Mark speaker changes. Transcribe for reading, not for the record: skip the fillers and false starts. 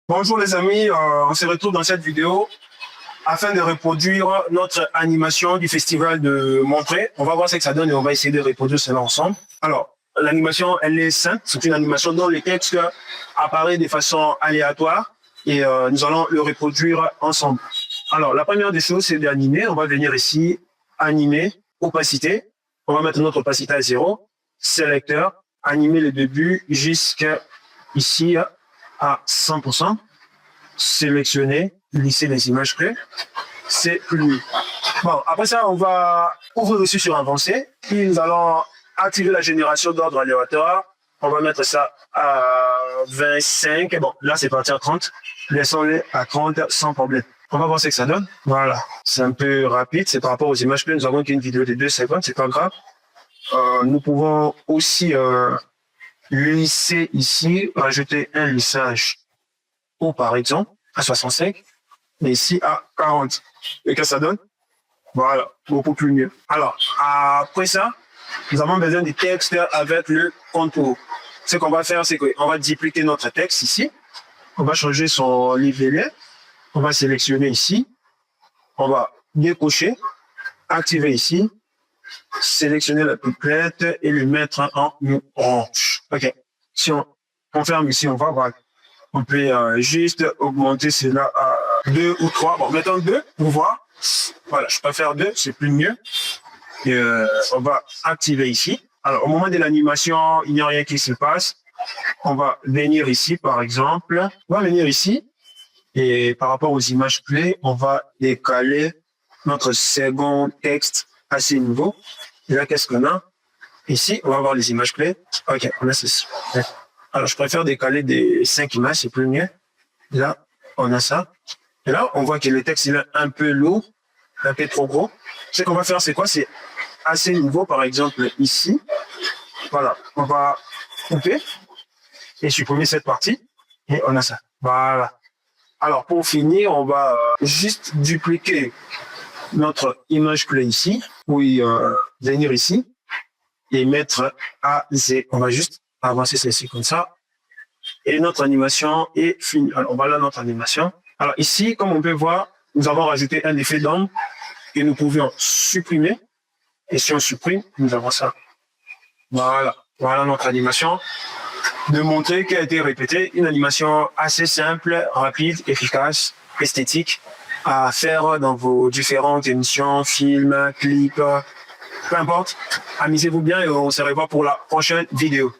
Speaker 1: Bonjour les amis, on se retrouve dans cette vidéo afin de reproduire notre animation du festival de Montré. On va voir ce que ça donne et on va essayer de reproduire cela ensemble. Alors, l'animation, elle est simple. C'est une animation dont le texte apparaît de façon aléatoire et nous allons le reproduire ensemble. Alors, la première des choses, c'est d'animer. On va venir ici, animer, opacité. On va mettre notre opacité à 0, sélecteur, animer le début jusqu'à ici à 100%, sélectionner, lisser les images clés, c'est plus. Bon, après ça, on va ouvrir aussi sur avancé, puis nous allons activer la génération d'ordre aléatoire. On va mettre ça à 25. Bon, là, c'est parti à 30. Laissons-les à 30 sans problème. On va voir ce que ça donne. Voilà. C'est un peu rapide. C'est par rapport aux images clés. Nous avons qu'une vidéo de 2 secondes. C'est pas grave. Nous pouvons aussi lisser ici, rajouter un lissage ou par exemple à 65, mais ici à 40. Et que ça donne? Voilà, beaucoup plus mieux. Alors, après ça, nous avons besoin du texte avec le contour. Ce qu'on va faire, c'est qu'on va dupliquer notre texte ici. On va changer son livret. On va sélectionner ici. On va décocher, activer ici, sélectionner la pipelette et le mettre en orange. OK. Si on ferme ici, on va voir. On peut juste augmenter cela à 2 ou 3. Bon, mettons 2 pour voir. Voilà, je préfère 2, c'est plus mieux. Et on va activer ici. Alors, au moment de l'animation, il n'y a rien qui se passe. On va venir ici, par exemple. On va venir ici. Et par rapport aux images clés, on va décaler notre second texte à ce niveau. Et là, qu'est-ce qu'on a? Ici, on va voir les images clés. OK, on a ceci. Alors, je préfère décaler des 5 images, c'est plus mieux. Là, on a ça. Et là, on voit que le texte il est un peu lourd, un peu trop gros. Ce qu'on va faire, c'est quoi? C'est à ce niveau, par exemple, ici. Voilà, on va couper et supprimer cette partie. Et on a ça. Voilà. Alors, pour finir, on va juste dupliquer notre image clé ici, puis venir ici et mettre à 0. On va juste avancer ceci comme ça. Et notre animation est finie. Alors, voilà notre animation. Alors ici, comme on peut voir, nous avons rajouté un effet d'ombre et nous pouvions supprimer. Et si on supprime, nous avons ça. Voilà. Voilà notre animation. De montrer qu'elle a été répétée. Une animation assez simple, rapide, efficace, esthétique à faire dans vos différentes émissions, films, clips, peu importe. Amusez-vous bien et on se revoit pour la prochaine vidéo.